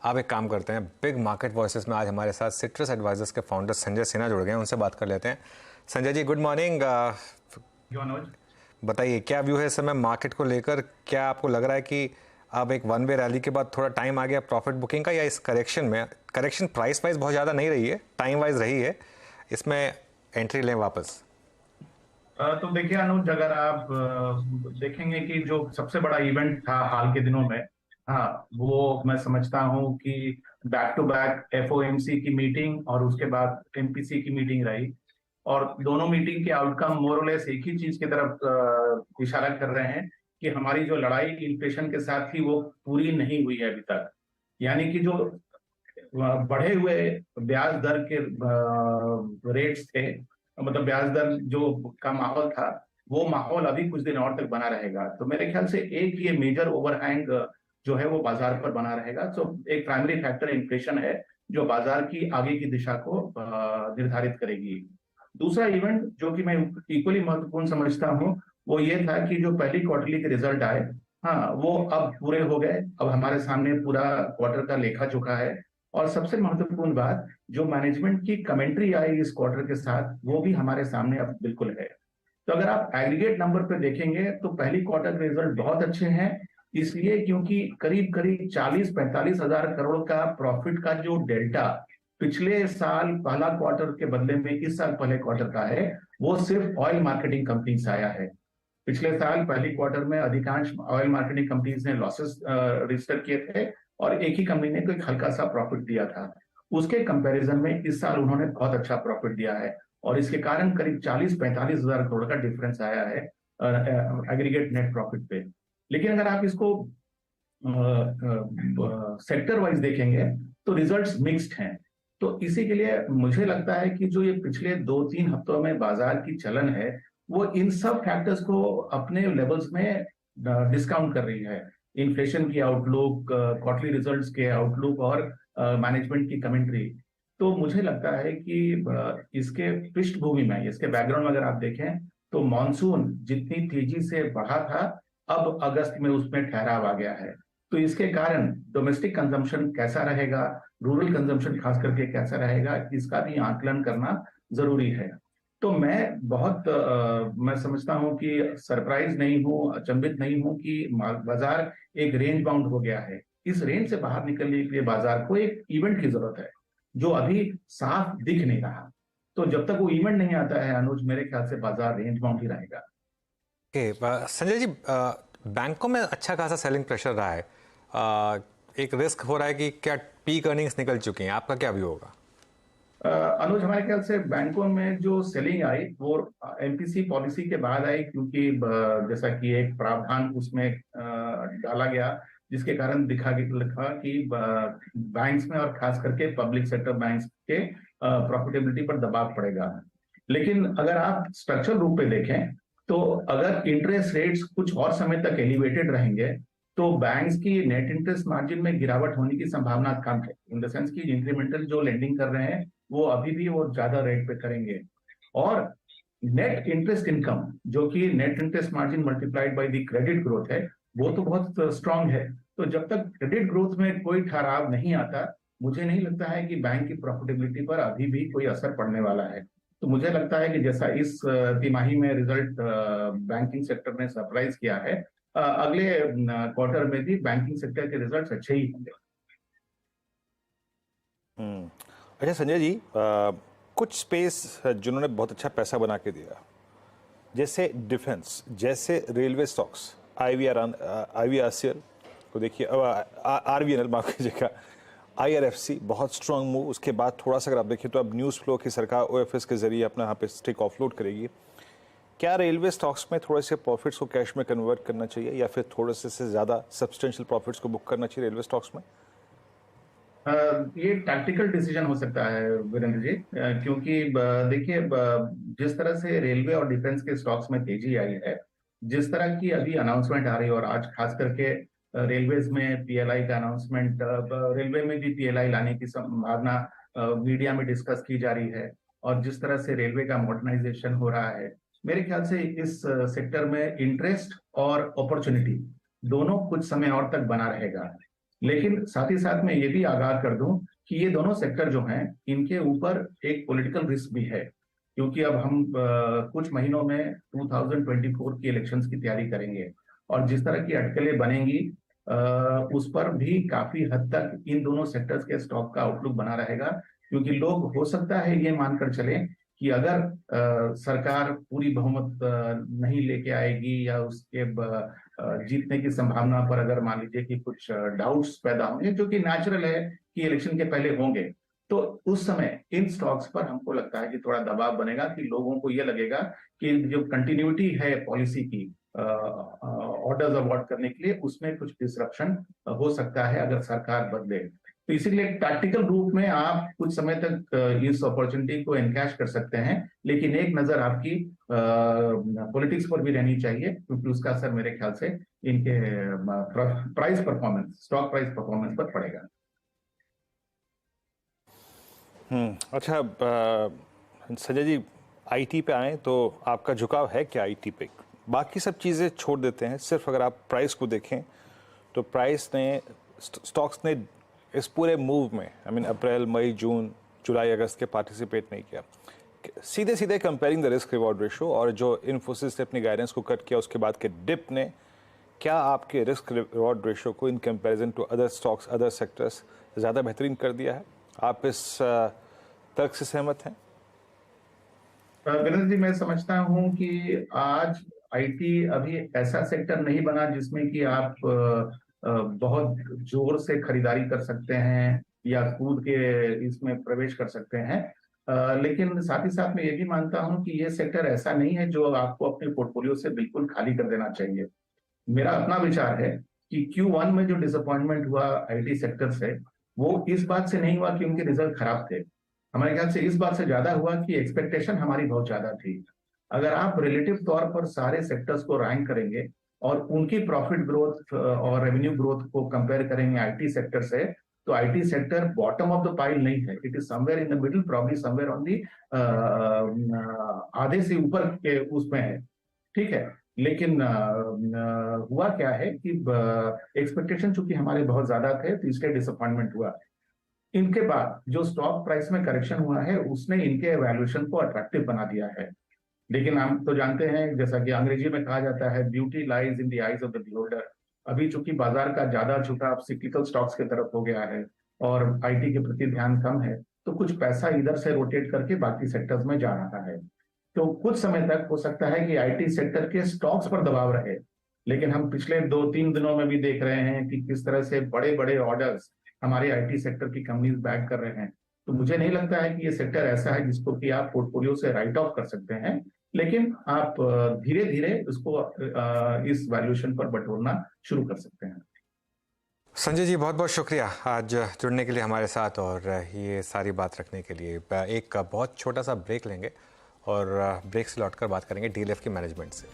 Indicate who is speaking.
Speaker 1: आप एक काम करते हैं, बिग मार्केट वॉइसेस में आज हमारे साथ सिट्रस एडवाइजर्स के फाउंडर संजय सिन्हा जुड़ गए हैं, उनसे बात कर लेते हैं। Sanjay ji, good morning. बताइए क्या व्यू है इस समय मार्केट को लेकर? क्या आपको लग रहा है कि अब एक वन वे रैली के बाद थोड़ा टाइम आ गया प्रॉफिट बुकिंग का, या इस करेक्शन में, करेक्शन प्राइस वाइज बहुत ज़्यादा नहीं रही है, टाइम वाइज रही है, इसमें एंट्री लें वापस?
Speaker 2: तो देखिए अनुज, अगर आप देखेंगे कि जो सबसे बड़ा इवेंट था हाल के दिनों में, हाँ, वो मैं समझता हूँ कि बैक टू बैक एफओएमसी की मीटिंग और उसके बाद एमपीसी की मीटिंग रही। और दोनों मीटिंग के आउटकम मोरलेस एक ही चीज की तरफ इशारा कर रहे हैं कि हमारी जो लड़ाई इन्फ्लेशन के साथ थी वो पूरी नहीं हुई है अभी तक। यानी कि जो बढ़े हुए ब्याज दर के रेट्स थे, मतलब ब्याज दर जो का माहौल था, वो माहौल अभी कुछ दिन और तक बना रहेगा। तो मेरे ख्याल से एक ये मेजर ओवरहैंग जो है वो बाजार पर बना रहेगा। तो एक प्राइमरी फैक्टर इन्फ्लेशन है जो बाजार की आगे की दिशा को निर्धारित करेगी। दूसरा इवेंट जो कि मैं इक्वली महत्वपूर्ण समझता हूँ वो ये था कि जो पहली क्वार्टरली के रिजल्ट आए, हाँ, वो अब पूरे हो गए। अब हमारे सामने पूरा क्वार्टर का लेखा जोखा है। और सबसे महत्वपूर्ण बात, जो मैनेजमेंट की कमेंट्री आई इस क्वार्टर के साथ, वो भी हमारे सामने अब बिल्कुल है। तो अगर आप एग्रीगेट नंबर पे देखेंगे तो पहली क्वार्टर के रिजल्ट बहुत अच्छे हैं। इसलिए क्योंकि करीब करीब 40-45 हजार करोड़ का प्रॉफिट का जो डेल्टा पिछले साल पहला क्वार्टर के बदले में इस साल पहले क्वार्टर का है, वो सिर्फ ऑयल मार्केटिंग कंपनी से आया है। पिछले साल पहली क्वार्टर में अधिकांश ऑयल मार्केटिंग कंपनीज ने लॉसेस रजिस्टर किए थे और एक ही कंपनी ने कोई हल्का सा प्रॉफिट दिया था। उसके कंपैरिजन में इस साल उन्होंने बहुत अच्छा प्रॉफिट दिया है और इसके कारण करीब 40-45 हजार करोड़ का डिफरेंस आया है एग्रीगेट नेट प्रॉफिट पे। लेकिन अगर आप इसको सेक्टर वाइज देखेंगे तो रिजल्ट्स मिक्स्ड हैं। तो इसी के लिए मुझे लगता है कि जो ये पिछले 2-3 हफ्तों में बाजार की चलन है, वो इन सब फैक्टर्स को अपने लेवल्स में डिस्काउंट कर रही है। इन्फ्लेशन की आउटलुक, क्वार्टरली रिजल्ट्स के आउटलुक और मैनेजमेंट की कमेंट्री। तो मुझे लगता है कि इसके पृष्ठभूमि में, इसके बैकग्राउंड में अगर आप देखें तो मॉनसून जितनी तेजी से बढ़ा था, अब अगस्त में उसमें ठहराव आ गया है। तो इसके कारण डोमेस्टिक कंजम्पशन कैसा रहेगा, रूरल कंजम्पशन खास करके कैसा रहेगा, इसका भी आकलन करना जरूरी है। तो मैं समझता हूं कि सरप्राइज नहीं हूं, अचंभित नहीं हूं कि बाजार एक रेंज बाउंड हो गया है। इस रेंज से बाहर निकलने के लिए बाजार को एक इवेंट की जरूरत है जो अभी साफ दिख नहीं रहा। तो जब तक वो इवेंट नहीं आता है अनुज, मेरे ख्याल से बाजार रेंज बाउंड ही रहेगा।
Speaker 1: संजय जी, बैंकों में अच्छा खासा सेलिंग प्रेशर रहा है, एक रिस्क हो रहा है कि क्या पीक अर्निंग्स निकल चुकी हैं? आपका क्या व्यू होगा?
Speaker 2: अनुज, हमारे ख्याल से बैंकों में जो सेलिंग आई वो एमपीसी पॉलिसी के बाद आई, क्योंकि जैसा कि एक प्रावधान उसमें डाला गया जिसके कारण लिखा कि बैंक्स में और खास करके पब्लिक सेक्टर बैंक्स के प्रॉफिटेबिलिटी पर दबाव पड़ेगा। लेकिन अगर आप स्ट्रक्चरल रूप पे देखें तो अगर इंटरेस्ट रेट्स कुछ और समय तक एलिवेटेड रहेंगे तो बैंक्स की नेट इंटरेस्ट मार्जिन में गिरावट होने की संभावना कम है। इन द सेंस की इंक्रीमेंटल जो लेंडिंग कर रहे हैं वो अभी भी वो ज्यादा रेट पे करेंगे। और नेट इंटरेस्ट इनकम, जो कि net interest margin multiplied by the credit growth है, वो तो बहुत स्ट्रांग है। तो जब तक क्रेडिट ग्रोथ में कोई ठहराव नहीं आता, मुझे नहीं लगता है कि बैंक की प्रॉफिटेबिलिटी पर अभी भी कोई असर पड़ने वाला है। तो मुझे लगता है कि जैसा इस तिमाही में रिजल्ट बैंकिंग सेक्टर ने सरप्राइज किया है, अगले क्वार्टर में भी बैंकिंग सेक्टर के रिजल्ट्स अच्छे ही होंगे।
Speaker 3: अच्छा संजय जी, कुछ स्पेस जिन्होंने बहुत अच्छा पैसा बना के दिया, जैसे डिफेंस, जैसे रेलवे स्टॉक्स, आईवीआरसीएल को देखिए, आरवीएनएल माफ कीजिएगा, आईआरएफसी बहुत स्ट्रांग मूव। उसके बाद थोड़ा सा अगर आप देखिए तो अब न्यूज़ फ्लो की सरकार ओएफएस के जरिए अपना यहाँ पे स्टिक ऑफलोड करेगी। क्या रेलवे स्टॉक्स में थोड़े से प्रॉफिट्स को कैश में कन्वर्ट करना चाहिए या फिर थोड़े से ज़्यादा सब्सटेंशियल प्रॉफिट्स को बुक करना चाहिए रेलवे स्टॉक्स में?
Speaker 2: ये टैक्टिकल डिसीजन हो सकता है वीरेंद्र जी, क्योंकि देखिए, जिस तरह से रेलवे और डिफेंस के स्टॉक्स में तेजी आई है, जिस तरह की अभी अनाउंसमेंट आ रही है, और आज खास करके रेलवेज में पीएलआई का अनाउंसमेंट, रेलवे में भी पीएलआई लाने की संभावना मीडिया में डिस्कस की जा रही है, और जिस तरह से रेलवे का मॉडर्नाइजेशन हो रहा है, मेरे ख्याल से इस सेक्टर में इंटरेस्ट और अपॉर्चुनिटी दोनों कुछ समय और तक बना रहेगा। लेकिन साथ ही साथ मैं ये भी आगाह कर दूं कि ये दोनों सेक्टर जो हैं इनके ऊपर एक पॉलिटिकल रिस्क भी है, क्योंकि अब हम कुछ महीनों में 2024 की इलेक्शंस की तैयारी करेंगे और जिस तरह की अटकलें बनेंगी उस पर भी काफी हद तक इन दोनों सेक्टर्स के स्टॉक का आउटलुक बना रहेगा, क्योंकि लोग हो सकता है ये मानकर चलें कि अगर सरकार पूरी बहुमत नहीं लेके आएगी या उसके जीतने की संभावना पर अगर मान लीजिए कि कुछ डाउट्स पैदा होंगे, जो कि नेचुरल है कि इलेक्शन के पहले होंगे, तो उस समय इन स्टॉक्स पर हमको लगता है कि थोड़ा दबाव बनेगा कि लोगों को ये लगेगा कि जो कंटिन्यूटी है पॉलिसी की ऑर्डर्स अवॉर्ड करने के लिए, उसमें कुछ डिसरप्शन हो सकता है अगर सरकार बदले। तो इसीलिए प्रैक्टिकल रूप में आप कुछ समय तक इस अपॉर्चुनिटी को एनकैश कर सकते हैं, लेकिन एक नजर आपकी पॉलिटिक्स पर भी रहनी चाहिए, क्योंकि उसका असर मेरे ख्याल से इनके price performance, stock price performance पर पड़ेगा।
Speaker 3: अच्छा, संजय जी, आईटी पे आए तो आपका झुकाव है क्या आईटी पे? बाकी सब चीज़ें छोड़ देते हैं, सिर्फ अगर आप प्राइस को देखें तो प्राइस ने, स्टॉक्स ने इस पूरे मूव में, आई मीन अप्रैल, मई, जून, जुलाई, अगस्त के पार्टिसिपेट नहीं किया। सीधे सीधे comparing the risk reward ratio और जो इन्फोसिस ने अपनी गाइडेंस को कट किया उसके बाद के डिप ने, क्या आपके रिस्क रिवॉर्ड रेशो को in comparison to other stocks, other sectors ज़्यादा बेहतरीन कर दिया है? आप इस तर्क से सहमत हैं?
Speaker 2: विरेंद्र जी, मैं समझता हूं कि आज आईटी अभी ऐसा सेक्टर नहीं बना जिसमें कि आप बहुत जोर से खरीदारी कर सकते हैं या कूद के इसमें प्रवेश कर सकते हैं। लेकिन साथ ही साथ मैं ये भी मानता हूं कि ये सेक्टर ऐसा नहीं है जो आपको अपने पोर्टफोलियो से बिल्कुल खाली कर देना चाहिए। मेरा अपना विचार है कि Q1 में जो डिसअपॉइंटमेंट हुआ आईटी सेक्टर से, वो इस बात से नहीं हुआ कि उनके रिजल्ट खराब थे। हमारे ख्याल से इस बात से ज्यादा हुआ कि एक्सपेक्टेशन हमारी बहुत ज्यादा थी। अगर आप रिलेटिव तौर पर सारे सेक्टर्स को रैंक करेंगे और उनकी प्रॉफिट ग्रोथ और रेवेन्यू ग्रोथ को कंपेयर करेंगे आईटी सेक्टर से, तो IT sector bottom of the pile नहीं है, it is somewhere in the middle, probably somewhere on the आधे से ऊपर के उसमें है। ठीक है, लेकिन हुआ क्या है कि एक्सपेक्टेशन चूंकि हमारे बहुत ज्यादा थे तो इसलिए डिसअपॉइंटमेंट हुआ। इनके बाद जो स्टॉक प्राइस में करेक्शन हुआ है उसने इनके वैल्यूएशन को अट्रैक्टिव बना दिया है। लेकिन हम तो जानते हैं, जैसा कि अंग्रेजी में कहा जाता है, beauty lies in the eyes of the beholder. अभी चूंकि बाजार का ज्यादा झुकाव सिक्लिकल स्टॉक्स की तरफ हो गया है और आईटी के प्रति ध्यान कम है, तो कुछ पैसा इधर से रोटेट करके बाकी सेक्टर्स में जा रहा है। तो कुछ समय तक हो सकता है कि आईटी सेक्टर के स्टॉक्स पर दबाव रहे, लेकिन हम पिछले 2-3 दिनों में भी देख रहे हैं कि किस तरह से बड़े बड़े ऑर्डर्स हमारे आईटी सेक्टर की कंपनीज बैक कर रहे हैं। तो मुझे नहीं लगता है कि ये सेक्टर ऐसा है जिसको कि आप पोर्टफोलियो से राइट ऑफ कर सकते हैं, लेकिन आप धीरे धीरे उसको इस वैल्यूएशन पर बटोरना शुरू कर सकते हैं।
Speaker 1: संजय जी, बहुत बहुत शुक्रिया आज जुड़ने के लिए हमारे साथ और ये सारी बात रखने के लिए। एक बहुत छोटा सा ब्रेक लेंगे और ब्रेक से लौटकर बात करेंगे डीएलएफ की मैनेजमेंट से।